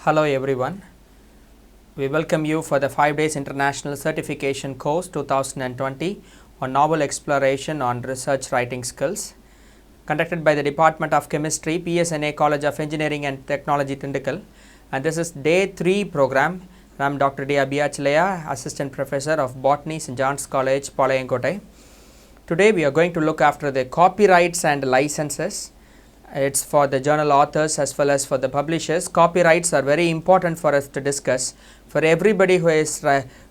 Hello everyone, we welcome you for the 5 days International Certification Course 2020 on Novel Exploration on Research Writing Skills, conducted by the Department of Chemistry, PSNA College of Engineering and Technology, Dindugal, and this is day 3 program. I am Dr. Abiya Chelliah, Assistant Professor of Botany, St. John's College, Palayamkottai. Today we are going to look after the copyrights and licenses. It's for the journal authors as well as for the publishers. Copyrights are very important for us to discuss. For everybody who is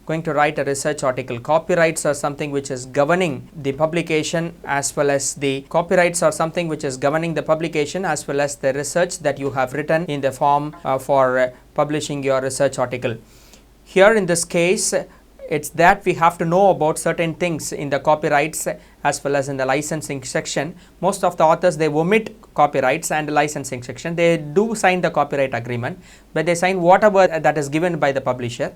going to write a research article, copyrights are something which is governing the publication as well as the research that you have written in the form for publishing your research article. Here in this case, it's that we have to know about certain things in the copyrights as well as in the licensing section. Most of the authors, they omit copyrights and licensing section. They do sign the copyright agreement, but they sign whatever that is given by the publisher.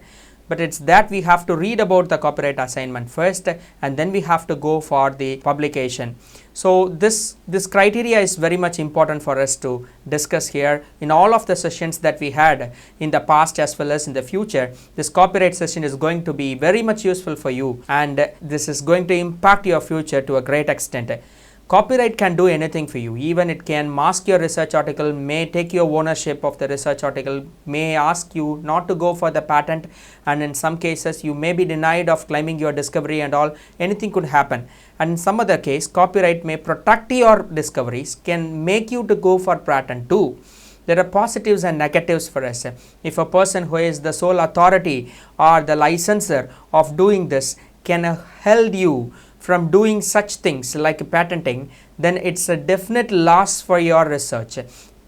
But it's that we have to read about the copyright assignment first, and then we have to go for the publication. So this criteria is very much important for us to discuss here in all of the sessions that we had in the past as well as in the future. This copyright session is going to be very much useful for you, and this is going to impact your future to a great extent. Copyright can do anything for you. Even it can mask your research article, may take your ownership of the research article, may ask you not to go for the patent, and in some cases you may be denied of claiming your discovery and all. Anything could happen. And in some other case, copyright may protect your discoveries, can make you to go for patent too. There are positives and negatives for us. If a person who is the sole authority or the licensor of doing this can hold you from doing such things like patenting, then it's a definite loss for your research.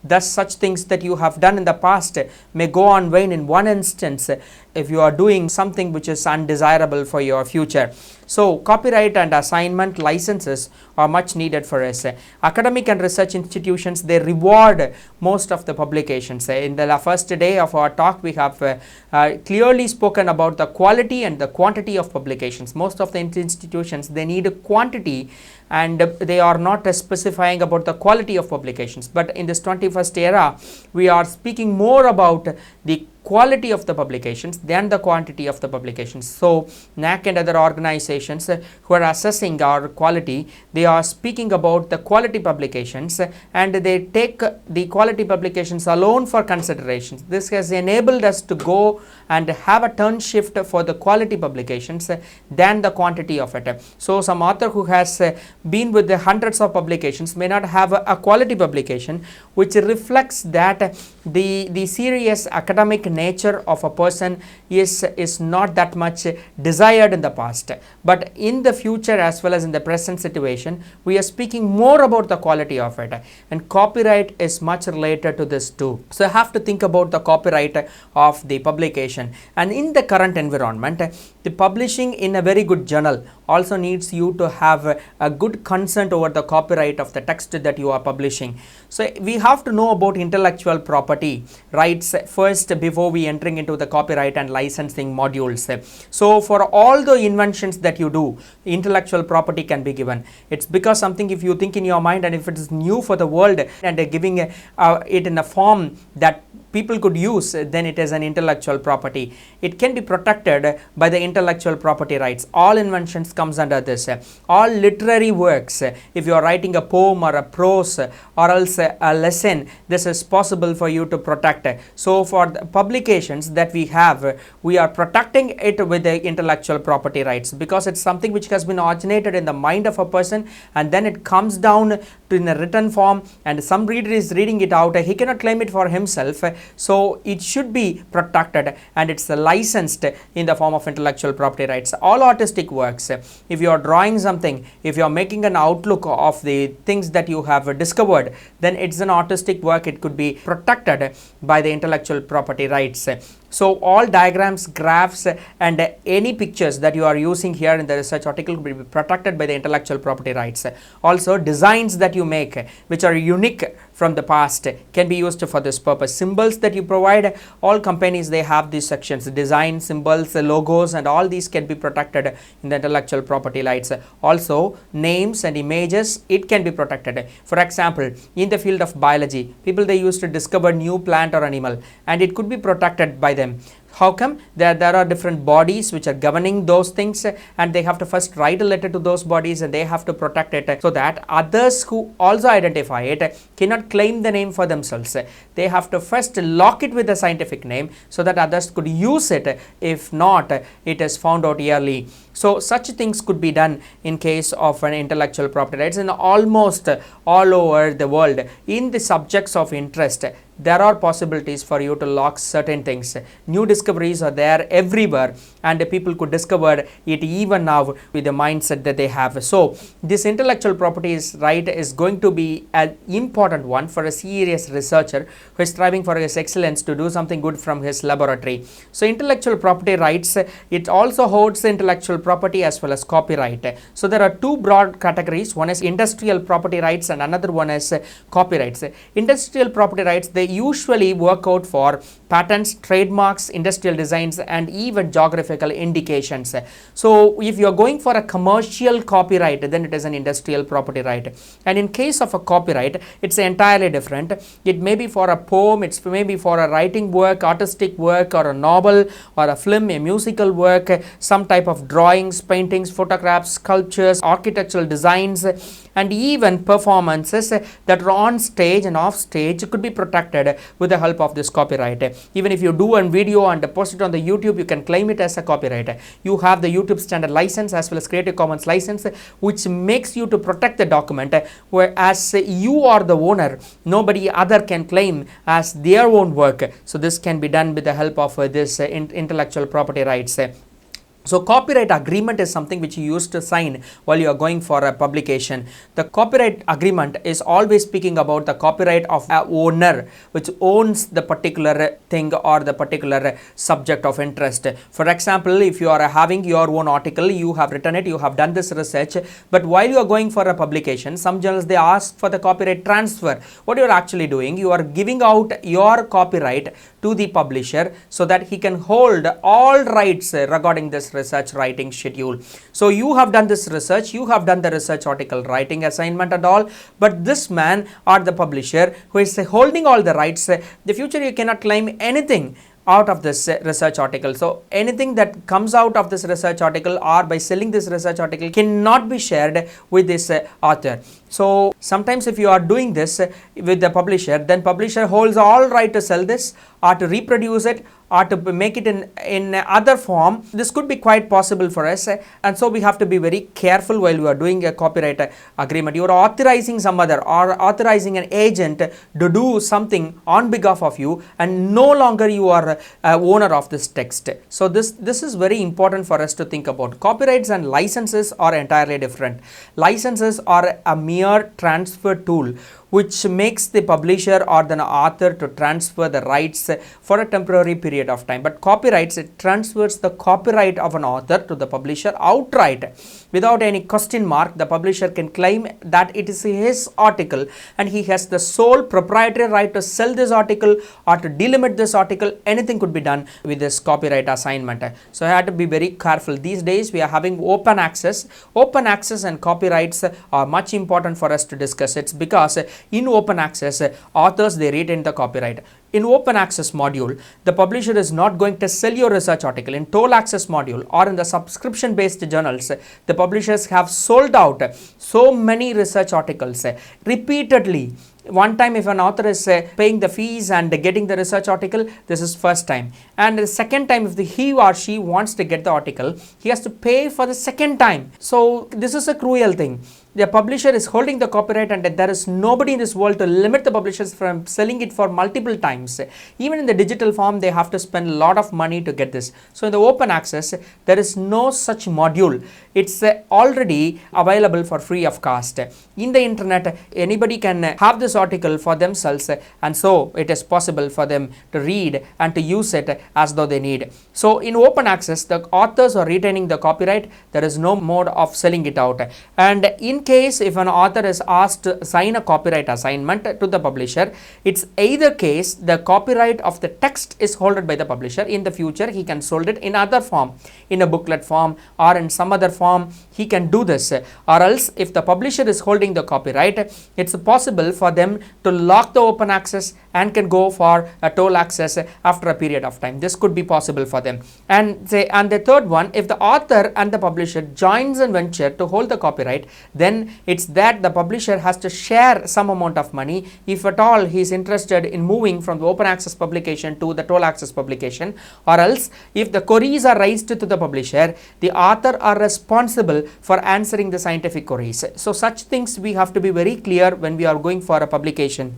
Thus, such things that you have done in the past may go on vain in one instance if you are doing something which is undesirable for your future. So, copyright and assignment licenses are much needed for us. Academic and research institutions, they reward most of the publications. In the first day of our talk, we have clearly spoken about the quality and the quantity of publications. Most of the institutions, they need a quantity, and they are not specifying about the quality of publications. But in this 21st era, we are speaking more about the quality of the publications than the quantity of the publications. So, NAC and other organizations who are assessing our quality, they are speaking about the quality publications, and they take the quality publications alone for consideration. This has enabled us to go and have a turn shift for the quality publications than the quantity of it. So, some author who has been with the hundreds of publications may not have a quality publication which reflects that the serious academic nature of a person is not that much desired in the past. But in the future as well as in the present situation, we are speaking more about the quality of it, and copyright is much related to this too. So, I have to think about the copyright of the publication, and in the current environment, the publishing in a very good journal also needs you to have a good consent over the copyright of the text that you are publishing. So, we have to know about intellectual property rights first before we entering into the copyright and licensing modules. So, for all the inventions that you do, intellectual property can be given. It's because something, if you think in your mind, and if it is new for the world and giving it in a form that people could use, then it is an intellectual property. It can be protected by the intellectual property rights. All inventions comes under this. All literary works, if you are writing a poem or a prose or else a lesson, this is possible for you to protect. So, for the publications that we have, we are protecting it with the intellectual property rights, because it's something which has been originated in the mind of a person, and then it comes down to in a written form, and some reader is reading it out. He cannot claim it for himself. So, it should be protected, and it's licensed in the form of intellectual property rights. All artistic works, if you are drawing something, if you are making an outlook of the things that you have discovered, then it's an artistic work. It could be protected by the intellectual property rights. So all diagrams, graphs and any pictures that you are using here in the research article will be protected by the intellectual property rights. Also designs that you make which are unique from the past can be used for this purpose. Symbols that you provide, all companies they have these sections, design, symbols, logos and all these can be protected in the intellectual property rights. Also names and images, it can be protected. For example, in the field of biology, people they used to discover new plant or animal and it could be protected by them. How come? There are different bodies which are governing those things and they have to first write a letter to those bodies and they have to protect it so that others who also identify it cannot claim the name for themselves. They have to first lock it with a scientific name so that others could use it. If not, it is found out early. So such things could be done in case of an intellectual property rights in almost all over the world. In the subjects of interest, there are possibilities for you to lock certain things. New discoveries are there everywhere and people could discover it even now with the mindset that they have. So this intellectual properties right is going to be an important one for a serious researcher who is striving for his excellence to do something good from his laboratory. So intellectual property rights, it also holds intellectual property as well as copyright. So there are two broad categories. One is industrial property rights and another one is copyrights. Industrial property rights, they usually work out for patents, trademarks, industrial designs and even geographical indications. So if you are going for a commercial copyright, then it is an industrial property right. And in case of a copyright, it's entirely different. It may be for a poem, it's maybe for a writing work, artistic work or a novel or a film, a musical work, some type of drawings, paintings, photographs, sculptures, architectural designs and even performances that are on stage and off stage could be protected with the help of this copyright. Even if you do a video and post it on the YouTube, you can claim it as a copyright. You have the YouTube standard license as well as Creative Commons license, which makes you to protect the document, whereas you are the owner, nobody other can claim as their own work. So this can be done with the help of this intellectual property rights. So copyright agreement is something which you used to sign while you are going for a publication. The copyright agreement is always speaking about the copyright of a owner which owns the particular thing or the particular subject of interest. For example, if you are having your own article, you have written it, you have done this research, but while you are going for a publication, some journals they ask for the copyright transfer. What you are actually doing, you are giving out your copyright to the publisher so that he can hold all rights regarding this research writing schedule. So you have done this research, you have done the research article writing assignment and all, but this man or the publisher who is holding all the rights, the future you cannot claim anything out of this research article. So anything that comes out of this research article or by selling this research article cannot be shared with this author. So sometimes if you are doing this with the publisher, then publisher holds all right to sell this or to reproduce it or to make it in other form. This could be quite possible for us, and so we have to be very careful while we are doing a copyright agreement. You are authorizing some other or authorizing an agent to do something on behalf of you, and no longer you are owner of this text. So this is very important for us to think about. Copyrights and licenses are entirely different. Licenses are a mere transfer tool which makes the publisher or the author to transfer the rights for a temporary period of time. But copyrights, it transfers the copyright of an author to the publisher outright. Without any question mark, the publisher can claim that it is his article and he has the sole proprietary right to sell this article or to delimit this article. Anything could be done with this copyright assignment. So I have to be very careful. These days we are having open access. Open access and copyrights are much important for us to discuss. It's because in open access, authors they retain the copyright. In open access module, the publisher is not going to sell your research article. In toll access module or in the subscription based journals, the publishers have sold out so many research articles repeatedly. One time if an author is paying the fees and getting the research article, this is first time. And the second time if he or she wants to get the article, he has to pay for the second time. So this is a cruel thing. the publisher is holding the copyright and there is nobody in this world to limit the publishers from selling it for multiple times. Even in the digital form, they have to spend a lot of money to get this. So in the open access, there is no such module. It's already available for free of cost. In the internet, anybody can have this article for themselves, and so it is possible for them to read and to use it as though they need. So in open access, the authors are retaining the copyright. There is no mode of selling it out. And in case if an author is asked to sign a copyright assignment to the publisher, it's either case the copyright of the text is held by the publisher. In the future, he can sold it in other form, in a booklet form or in some other form, he can do this. Or else if the publisher is holding the copyright, it's possible for them to lock the open access and can go for a toll access after a period of time. This could be possible for them. And the third one, if the author and the publisher joins a venture to hold the copyright, then it's that the publisher has to share some amount of money if at all he is interested in moving from the open access publication to the toll access publication. Or else if the queries are raised to the publisher, the author are responsible for answering the scientific queries. So such things we have to be very clear when we are going for a publication.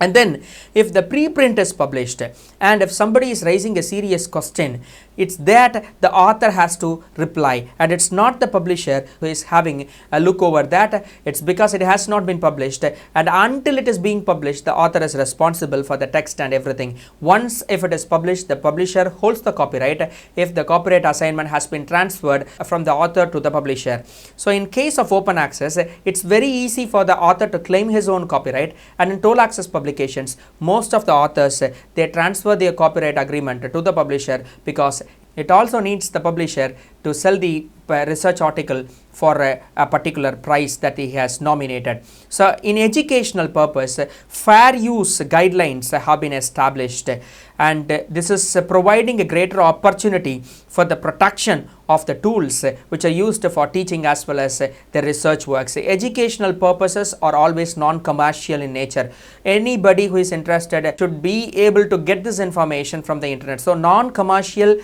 And then if the preprint is published and if somebody is raising a serious question, it's that the author has to reply, and it's not the publisher who is having a look over that. It's because it has not been published, and until it is being published, the author is responsible for the text and everything. Once if it is published, the publisher holds the copyright if the copyright assignment has been transferred from the author to the publisher. So in case of open access, it's very easy for the author to claim his own copyright, and in toll access publications, most of the authors they transfer their copyright agreement to the publisher, because it also needs the publisher to sell the research article for a particular price that he has nominated. So in educational purpose, fair use guidelines have been established, and this is providing a greater opportunity for the protection of the tools which are used for teaching as well as the research works. Educational purposes are always non-commercial in nature. Anybody who is interested should be able to get this information from the internet. So non-commercial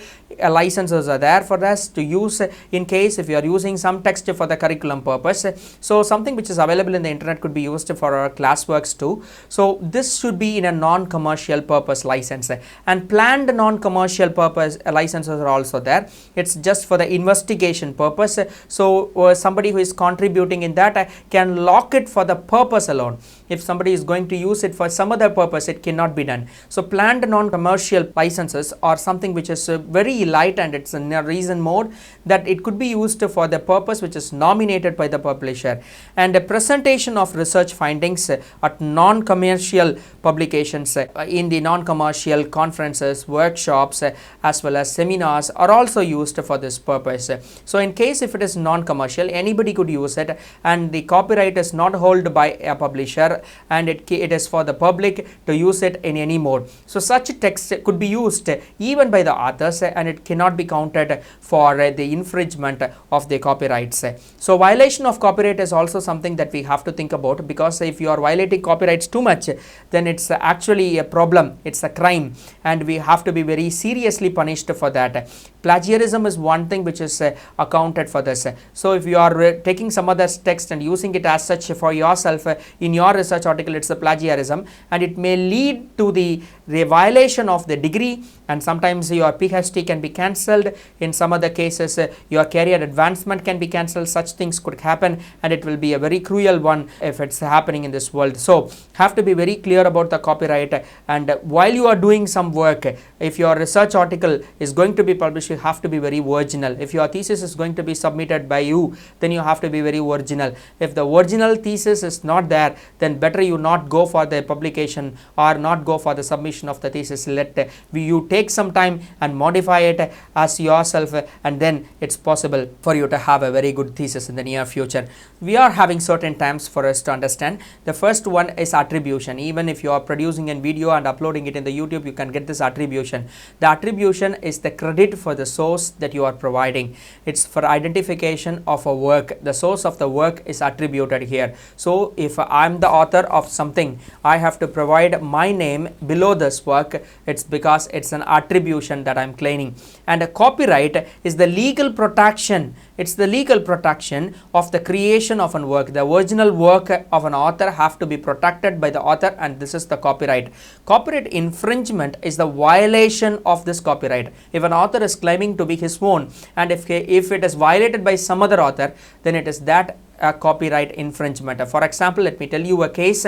licenses are there for us to use in case if you are using some text for the curriculum purpose. So something which is available in the internet could be used for our classworks too. So this should be in a non-commercial purpose license, and planned non-commercial purpose licenses are also there. It's just for the investigation purpose. So somebody who is contributing in that can lock it for the purpose alone. If somebody is going to use it for some other purpose, it cannot be done. So planned non-commercial licenses are something which is very light, and it's in a reason mode that it could be used for the purpose which is nominated by the publisher. And a presentation of research findings at non-commercial publications in the non-commercial conferences, workshops as well as seminars are also used for this purpose. So in case if it is non-commercial, anybody could use it, and the copyright is not held by a publisher, and it is for the public to use it in any mode. So such text could be used even by the authors, and it cannot be counted for the infringement of the copyrights. So violation of copyright is also something that we have to think about, because if you are violating copyrights too much, then it's actually a problem, it's a crime, and we have to be very seriously punished for that. Plagiarism is one thing which is accounted for this. So if you are taking some other text and using it as such for yourself in your research article, it's a plagiarism, and it may lead to the violation of the degree, and sometimes your PhD can be cancelled. In some other cases, your career advancement can be cancelled. Such things could happen, and it will be a very cruel one if it's happening in this world. So have to be very clear about the copyright, and while you are doing some work, if your research article is going to be published, you have to be very original. If your thesis is going to be submitted by you, then you have to be very original. If the original thesis is not there, then better you not go for the publication or not go for the submission of the thesis. Let you take some time and modify it as yourself, and then it's possible for you to have a very good thesis in the near future. We are having certain terms for us to understand. The first one is attribution. Even if you are producing a video and uploading it in the YouTube, you can get this attribution. The attribution is the credit for the source that you are providing. It's for identification of a work. The source of the work is attributed here. So if I'm the author of something, I have to provide my name below this work. It's because it's an attribution that I'm claiming. And a copyright is the legal protection. It's the legal protection of the creation of an work. The original work of an author have to be protected by the author, and this is the copyright. Copyright infringement is the violation of this copyright. If an author is claiming to be his own, and if it is violated by some other author, then it is that a copyright infringement. For example, let me tell you a case.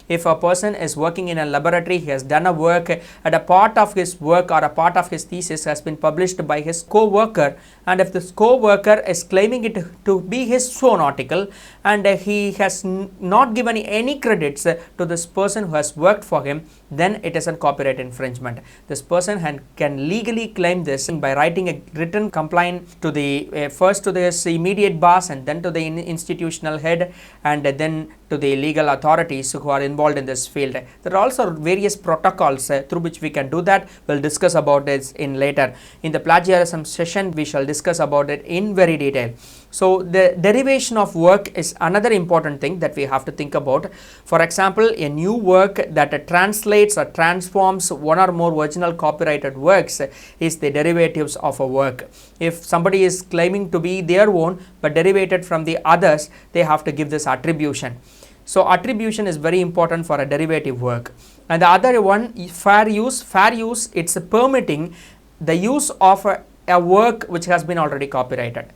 If a person is working in a laboratory, he has done a work, and a part of his work or a part of his thesis has been published by his co-worker, and if this co-worker is claiming it to be his own article, and he has not given any credits to this person who has worked for him, then it is a copyright infringement. This person can legally claim this by writing a written complaint to the first to this immediate boss, and then to the institutional head, and then to the legal authorities who are involved in this field. There are also various protocols through which we can do that. We'll discuss about this in later. In the plagiarism session, we shall discuss about it in very detail. So the derivation of work is another important thing that we have to think about. For example, a new work that translates or transforms one or more original copyrighted works is the derivatives of a work. If somebody is claiming to be their own but derivated from the others, they have to give this attribution. So attribution is very important for a derivative work. And the other one, fair use. Fair use, it's permitting the use of a work which has been already copyrighted.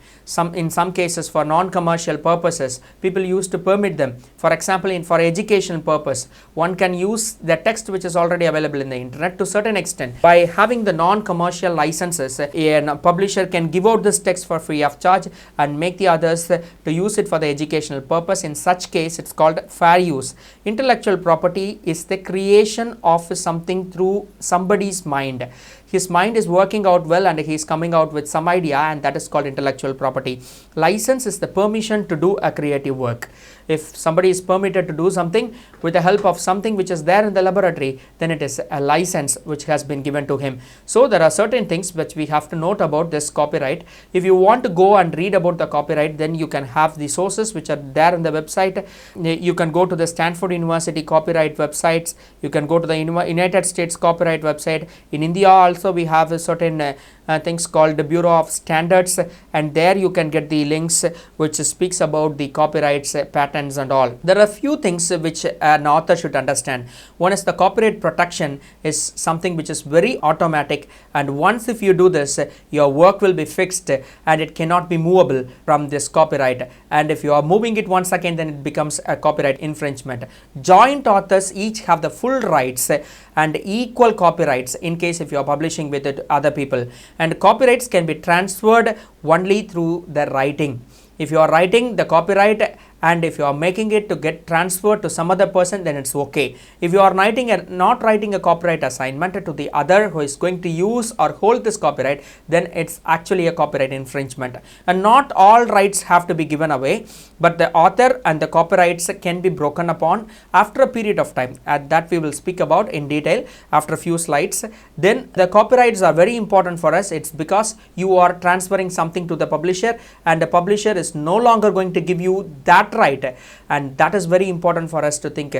In some cases, for non-commercial purposes, people used to permit them. For example, for educational purpose, one can use the text which is already available in the internet to a certain extent. By having the non-commercial licenses, a publisher can give out this text for free of charge and make the others to use it for the educational purpose. In such case, it's called fair use. Intellectual property is the creation of something through somebody's mind. His mind is working out well and he is coming out with some idea, and that is called intellectual property. License is the permission to do a creative work. If somebody is permitted to do something with the help of something which is there in the laboratory, then it is a license which has been given to him. So there are certain things which we have to note about this copyright. If you want to go and read about the copyright, then you can have the sources which are there on the website. You can go to the Stanford University copyright websites. You can go to the United States copyright website. In India also we have a certain things called the Bureau of Standards, and there you can get the links which speaks about the copyrights, patents and all. There are a few things which an author should understand. One is the copyright protection is something which is very automatic, and once if you do this, your work will be fixed and it cannot be movable from this copyright, and if you are moving it once again, then it becomes a copyright infringement. Joint authors each have the full rights and equal copyrights in case if you are publishing with it other people, and copyrights can be transferred only through the writing. If you are writing the copyright and if you are making it to get transferred to some other person, then it's okay. If you are not writing a copyright assignment to the other who is going to use or hold this copyright, then it's actually a copyright infringement. And not all rights have to be given away, but the author and the copyrights can be broken upon after a period of time, and that we will speak about in detail after a few slides. Then the copyrights are very important for us. It's because you are transferring something to the publisher, and the publisher is no longer going to give you that right, and that is very important for us to think.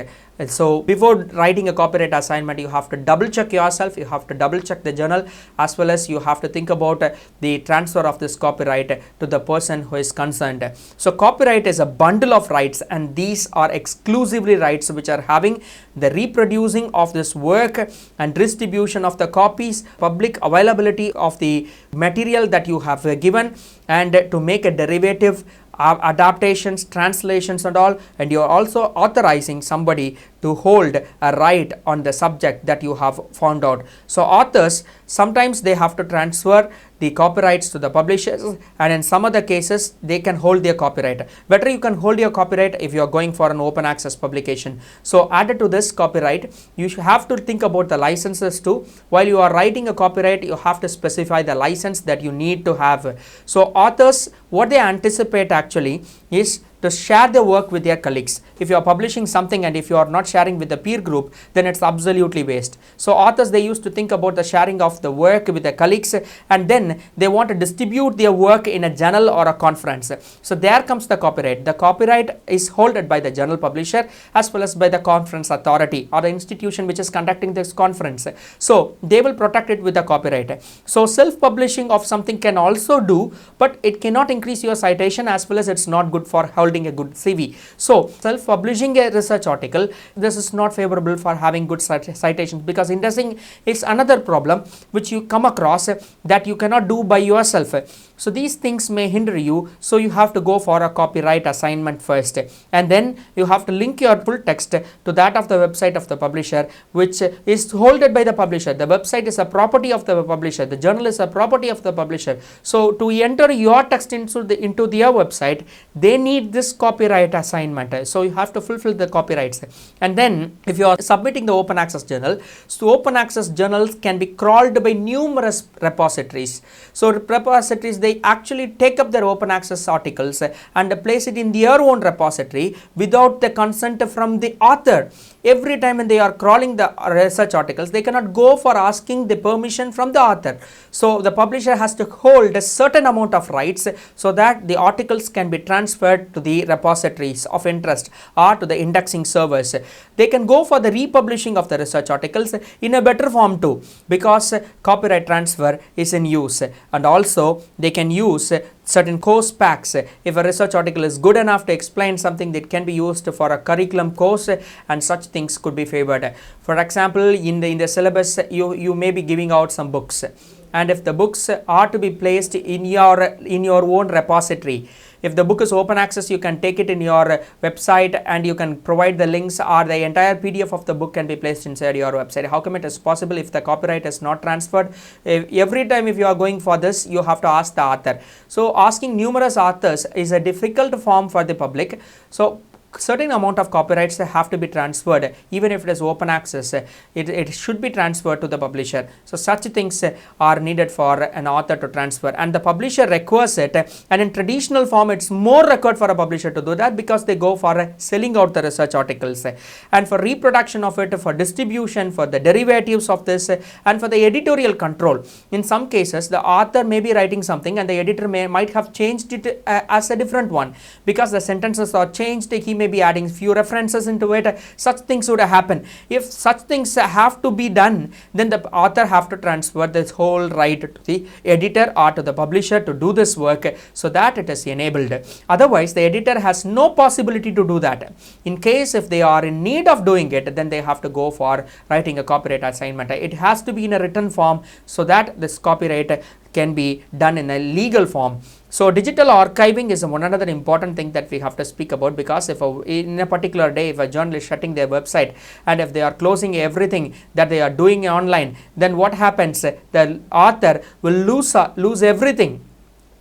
So before writing a copyright assignment, you have to double check yourself, you have to double check the journal, as well as you have to think about the transfer of this copyright to the person who is concerned. So copyright is a bundle of rights, and these are exclusively rights which are having the reproducing of this work and distribution of the copies, public availability of the material that you have given, and to make a derivative, adaptations, translations and all, and you are also authorizing somebody to hold a right on the subject that you have found out. So authors, sometimes they have to transfer the copyrights to the publishers, and in some other cases they can hold their copyright. Better you can hold your copyright if you are going for an open access publication. So added to this copyright, you have to think about the licenses too. While you are writing a copyright, you have to specify the license that you need to have. So authors, what they anticipate actually is to share their work with their colleagues. If you are publishing something and if you are not sharing with the peer group, then it's absolutely waste. So authors, they used to think about the sharing of the work with their colleagues, and then they want to distribute their work in a journal or a conference. So there comes the copyright. The copyright is held by the journal publisher as well as by the conference authority or the institution which is conducting this conference. So they will protect it with the copyright. So self-publishing of something can also do, but it cannot increase your citation as well as it's not good for holding a good CV. So self-publishing a research article, this is not favorable for having good citations, because indexing is another problem which you come across that you cannot do by yourself. So these things may hinder you, so you have to go for a copyright assignment first, and then you have to link your full text to that of the website of the publisher, which is held by the publisher. The website is a property of the publisher, the journal is a property of the publisher. So to enter your text into their website, they need this copyright assignment. So you have to fulfill the copyrights. And then if you are submitting the open access journal, so open access journals can be crawled by numerous repositories. So repositories, they actually take up their open access articles and place it in their own repository without the consent from the author. Every time when they are crawling the research articles, they cannot go for asking the permission from the author. So the publisher has to hold a certain amount of rights so that the articles can be transferred to the repositories of interest or to the indexing servers. They can go for the republishing of the research articles in a better form too, because copyright transfer is in use, and also they can use certain course packs. If a research article is good enough to explain something that can be used for a curriculum course, and such things could be favored. For example, in the syllabus, you may be giving out some books, and if the books are to be placed in your own repository, if the book is open access, you can take it in your website and you can provide the links, or the entire PDF of the book can be placed inside your website. How come it is possible if the copyright is not transferred? Every time if you are going for this, you have to ask the author. So asking numerous authors is a difficult form for the public. So certain amount of copyrights have to be transferred. Even if it is open access, it should be transferred to the publisher. So such things are needed for an author to transfer, and the publisher requires it, and in traditional form it's more required for a publisher to do that, because they go for selling out the research articles, and for reproduction of it, for distribution, for the derivatives of this, and for the editorial control. In some cases the author may be writing something and the editor might have changed it as a different one, because the sentences are changed, he may be adding few references into it. Such things would happen. If such things have to be done, then the author have to transfer this whole right to the editor or to the publisher to do this work, so that it is enabled. Otherwise the editor has no possibility to do that. In case if they are in need of doing it, then they have to go for writing a copyright assignment. It has to be in a written form, so that this copyright can be done in a legal form. So digital archiving is one another important thing that we have to speak about, because if in a particular day, if a journal is shutting their website and if they are closing everything that they are doing online, then what happens? The author will lose everything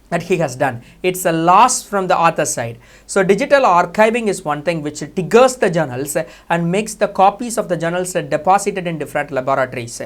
that he has done. It's a loss from the author side. So digital archiving is one thing which triggers the journals and makes the copies of the journals deposited in different laboratories.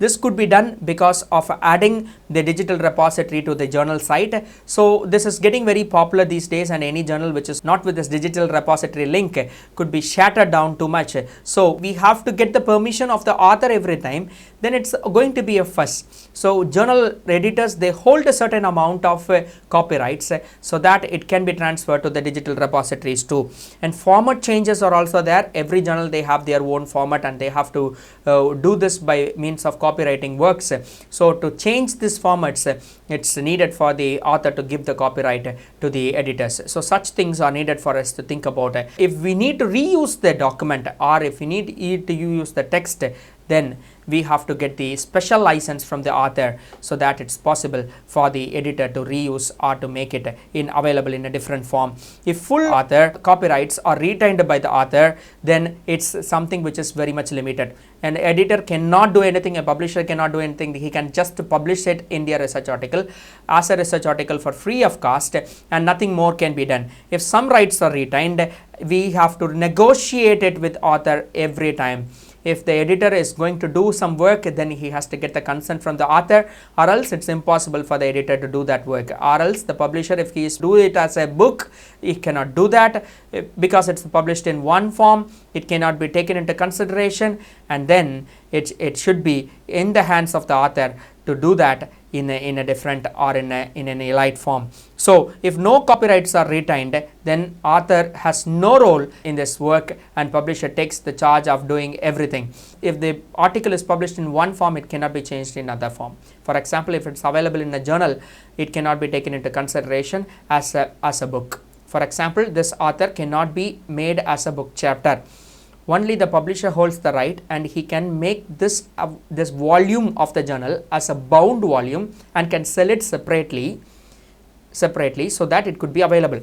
This could be done because of adding the digital repository to the journal site. So this is getting very popular these days, and any journal which is not with this digital repository link could be shattered down too much. So we have to get the permission of the author every time, then it's going to be a fuss. So journal editors, they hold a certain amount of copyrights so that it can be transferred to the digital repositories too. And format changes are also there. Every journal, they have their own format, and they have to do this by means of copywriting works. So to change these formats, it's needed for the author to give the copyright to the editors. So such things are needed for us to think about. If we need to reuse the document, or if we need to use the text, then we have to get the special license from the author, so that it's possible for the editor to reuse or to make it available in a different form. If full author copyrights are retained by the author, then it's something which is very much limited. An editor cannot do anything, a publisher cannot do anything. He can just publish it in their research article as a research article for free of cost, and nothing more can be done. If some rights are retained, we have to negotiate it with author every time. if the editor is going to do some work, then he has to get the consent from the author, or else it's impossible for the editor to do that work, or else the publisher, if he is do it as a book, he cannot do that because it's published in one form, it cannot be taken into consideration, and then it should be in the hands of the author to do that in a different or in an elite form. So if no copyrights are retained, then author has no role in this work and publisher takes the charge of doing everything. If the article is published in one form, it cannot be changed in other form. For example, if it's available in a journal, it cannot be taken into consideration as a book. For example, this author cannot be made as a book chapter. Only the publisher holds the right, and he can make this volume of the journal as a bound volume and can sell it separately so that it could be available.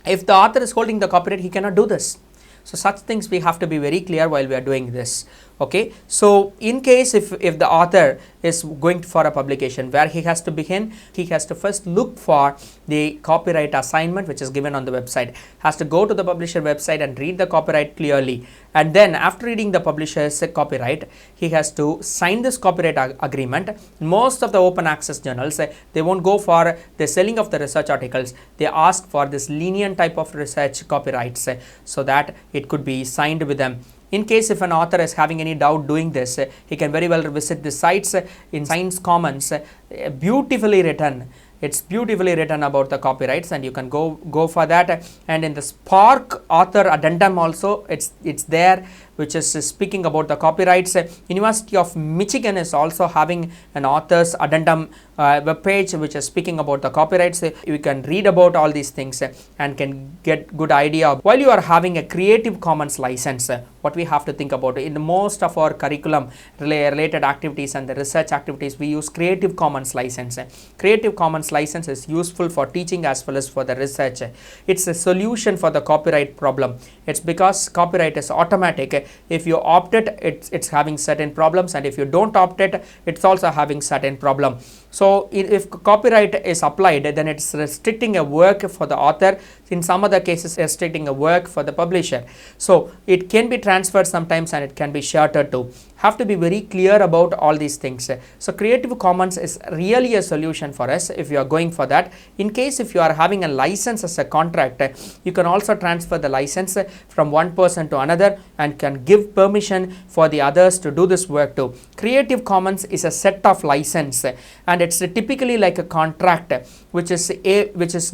If the author is holding the copyright, he cannot do this. So such things we have to be very clear while we are doing this. Okay, so in case if the author is going for a publication, where he has to begin, he has to first look for the copyright assignment which is given on the website, has to go to the publisher website and read the copyright clearly, and then after reading the publisher's copyright, he has to sign this copyright agreement. Most of the open access journals, they won't go for the selling of the research articles, they ask for this lenient type of research copyrights so that it could be signed with them. In case if an author is having any doubt doing this, he can very well visit the sites in Science Commons, beautifully written. It's beautifully written about the copyrights, and you can go for that. And in the Spark author addendum also, it's there, which is speaking about the copyrights. University of Michigan is also having an author's addendum web page which is speaking about the copyrights. You can read about all these things and can get good idea. While you are having a Creative Commons license, what we have to think about in most of our curriculum related activities and the research activities, we use Creative Commons license. Creative Commons license is useful for teaching as well as for the research. It's a solution for the copyright problem. It's because copyright is automatic. If you opt it, it's having certain problems, and if you don't opt it, it's also having certain problem. So if copyright is applied, then it's restricting a work for the author. In some other cases, restricting a work for the publisher. So it can be transferred sometimes, and it can be sheltered too. Have to be very clear about all these things. So Creative Commons is really a solution for us if you are going for that. In case if you are having a license as a contract, you can also transfer the license from one person to another and can give permission for the others to do this work too. Creative Commons is a set of license, and it's typically like a contract which is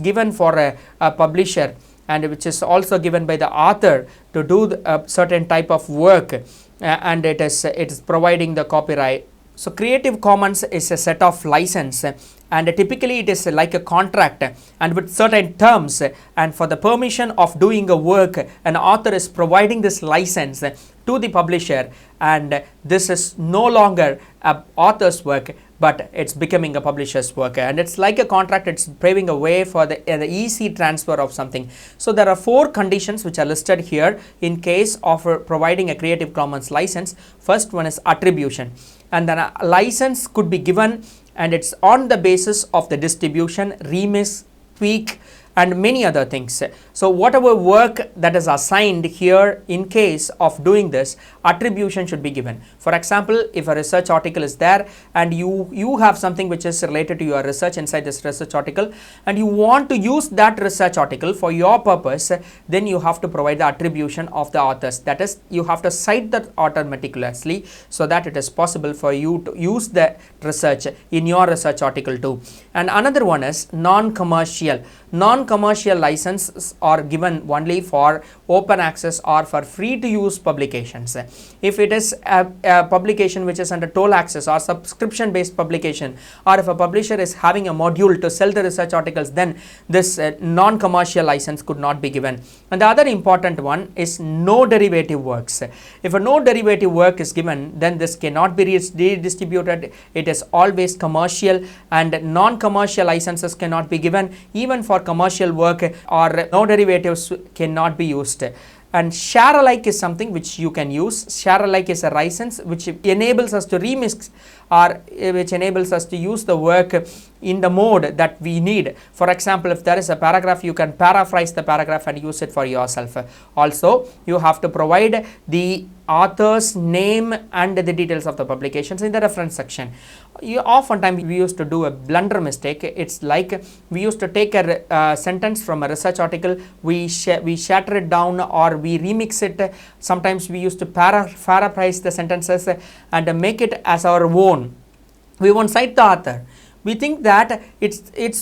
given for a publisher, and which is also given by the author to do a certain type of work, and it is providing the copyright. So Creative Commons is a set of license, and typically it is like a contract and with certain terms, and for the permission of doing a work, an author is providing this license to the publisher, and this is no longer an author's work, but it's becoming a publisher's work, and it's like a contract. It's paving a way for the easy transfer of something. So there are 4 conditions which are listed here in case of providing a Creative Commons license. First one is attribution, and then a license could be given, and it's on the basis of the distribution, remix, tweak, and many other things. So whatever work that is assigned here, in case of doing this, attribution should be given. For example, if a research article is there and you have something which is related to your research inside this research article, and you want to use that research article for your purpose, then you have to provide the attribution of the authors. That is, you have to cite that author meticulously so that it is possible for you to use the research in your research article too. And another one is non-commercial. Non-commercial licenses are given only for open access or for free to use publications. If it is a publication which is under toll access or subscription based publication, or if a publisher is having a module to sell the research articles, then this non-commercial license could not be given. And the other important one is no derivative works. If a no derivative work is given, then this cannot be redistributed. It is always commercial, and non-commercial licenses cannot be given. Even for commercial work, or no derivatives cannot be used. And share alike is something which you can use. Share alike is a license which enables us to remix, or which enables us to use the work in the mode that we need. For example, if there is a paragraph, you can paraphrase the paragraph and use it for yourself. Also, you have to provide the author's name and the details of the publications in the reference section. Oftentimes we used to do a blunder mistake. It's like we used to take a sentence from a research article, we shatter it down or we remix it. Sometimes we used to paraphrase the sentences and make it as our own. We won't cite the author. We think that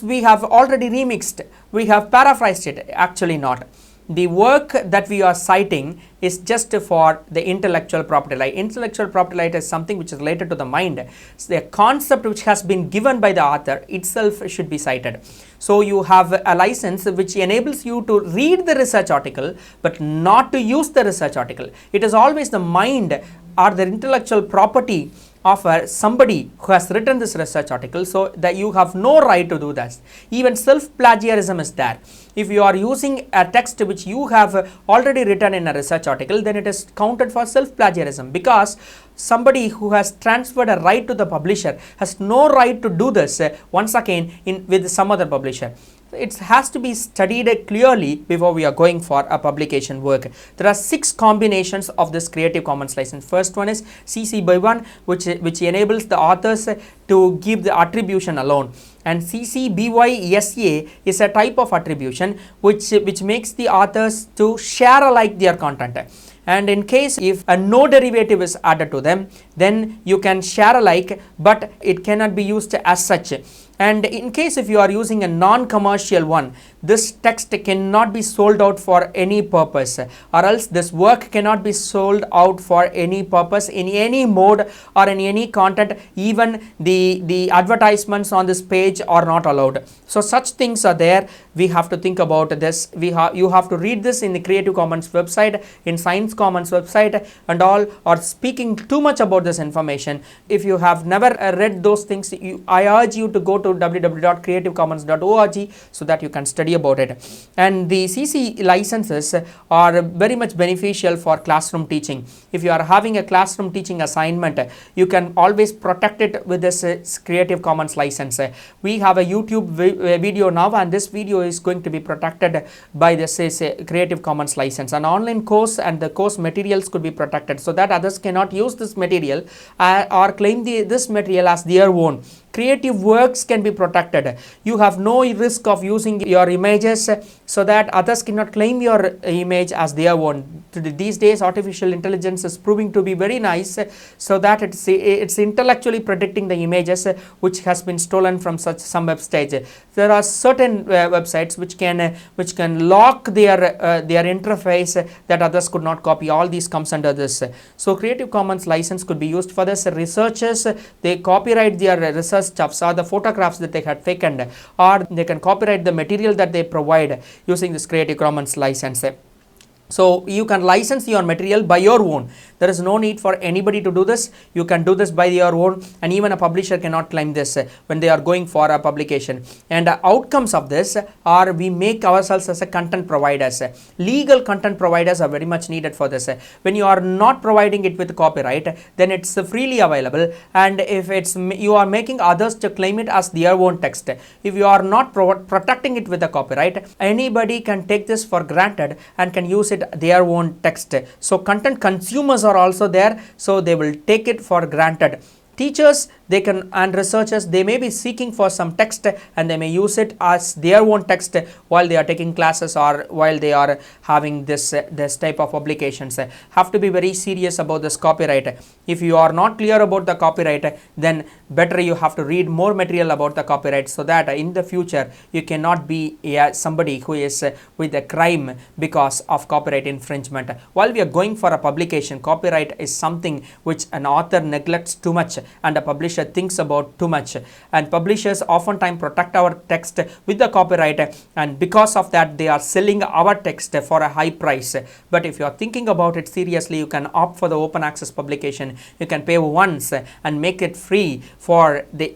we have already remixed, we have paraphrased it. Actually not. The work that we are citing is just for the intellectual property right. Intellectual property right is something which is related to the mind. It's the concept which has been given by the author itself should be cited. So you have a license which enables you to read the research article but not to use the research article. It is always the mind or the intellectual property of somebody who has written this research article, so that you have no right to do that. Even self-plagiarism is there. If you are using a text which you have already written in a research article, then it is counted for self-plagiarism, because somebody who has transferred a right to the publisher has no right to do this once again with some other publisher. It has to be studied clearly before we are going for a publication work. There are 6 combinations of this Creative Commons license. First one is CC by 1, which enables the authors to give the attribution alone, and CC BY SA is a type of attribution which makes the authors to share alike their content. And in case if a no derivative is added to them, then you can share alike, but it cannot be used as such. And in case if you are using a non-commercial one, this text cannot be sold out for any purpose, or else this work cannot be sold out for any purpose in any mode or in any content. Even the advertisements on this page are not allowed. So such things are there. We have to think about this. You have to read this in the Creative Commons website, in Science Commons website and all, or speaking too much about this information. If you have never read those things, I urge you to go to www.creativecommons.org so that you can study about it. And the CC licenses are very much beneficial for classroom teaching. If you are having a classroom teaching assignment, you can always protect it with this Creative Commons license. We have a YouTube video now, and this video is going to be protected by this Creative Commons license. An online course and the course materials could be protected so that others cannot use this material or claim this material as their own. Creative works can be protected. You have no risk of using your images so that others cannot claim your image as their own. These days artificial intelligence is proving to be very nice, so that it's intellectually predicting the images which has been stolen from some websites. There are certain websites which can lock their interface that others could not copy. All these comes under this. So Creative Commons license could be used for this. Researchers, they copyright their research stuffs or the photographs that they had taken, or they can copyright the material that they provide using this Creative Commons license. So you can license your material by your own. There is no need for anybody to do this. You can do this by your own, and even a publisher cannot claim this when they are going for a publication. And outcomes of this are we make ourselves as a content providers. Legal content providers are very much needed for this. When you are not providing it with copyright, then it's freely available, and if you are making others to claim it as their own text, if you are not protecting it with the copyright, anybody can take this for granted and can use it their own text. So content consumers are also there, so they will take it for granted. Teachers, they can, and researchers, they may be seeking for some text and they may use it as their own text while they are taking classes or while they are having this type of publications. Have to be very serious about this copyright. If you are not clear about the copyright, then better you have to read more material about the copyright, so that in the future you cannot be somebody who is with a crime because of copyright infringement. While we are going for a publication, copyright is something which an author neglects too much and a publisher thinks about too much, and publishers oftentimes protect our text with the copyright, and because of that they are selling our text for a high price. But if you are thinking about it seriously, you can opt for the open access publication. You can pay once and make it free for the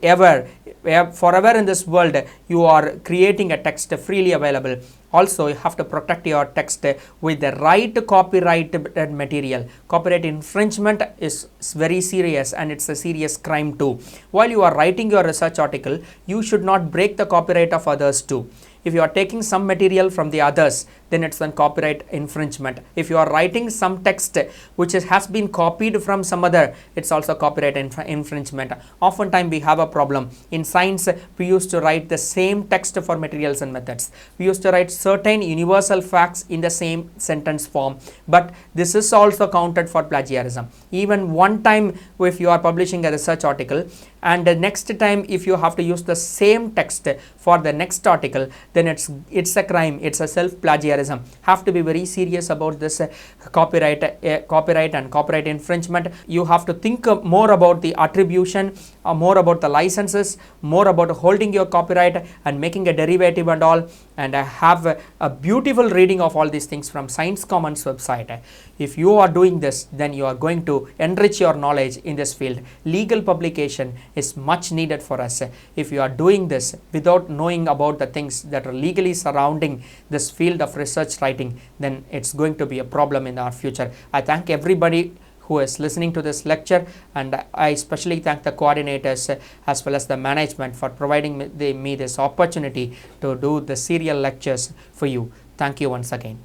forever in this world. You are creating a text freely available. Also, you have to protect your text with the right copyrighted material. Copyright infringement is very serious, and it's a serious crime too. While you are writing your research article, you should not break the copyright of others too. If you are taking some material from the others, then it's a copyright infringement. If you are writing some text which has been copied from some other, it's also copyright infringement. Oftentimes we have a problem. In science, we used to write the same text for materials and methods. We used to write certain universal facts in the same sentence form, but this is also counted for plagiarism. Even one time if you are publishing a research article and the next time if you have to use the same text for the next article, then it's a crime, it's a self plagiarism. Have to be very serious about this copyright and copyright infringement. You have to think more about the attribution, more about the licenses, more about holding your copyright and making a derivative and all, and have a beautiful reading of all these things from Science Commons website. If you are doing this, then you are going to enrich your knowledge in this field. Legal publication is much needed for us. If you are doing this without knowing about the things that are legally surrounding this field of research writing, then it's going to be a problem in our future. I thank everybody who is listening to this lecture, and I especially thank the coordinators as well as the management for providing me this opportunity to do the serial lectures for you. Thank you once again.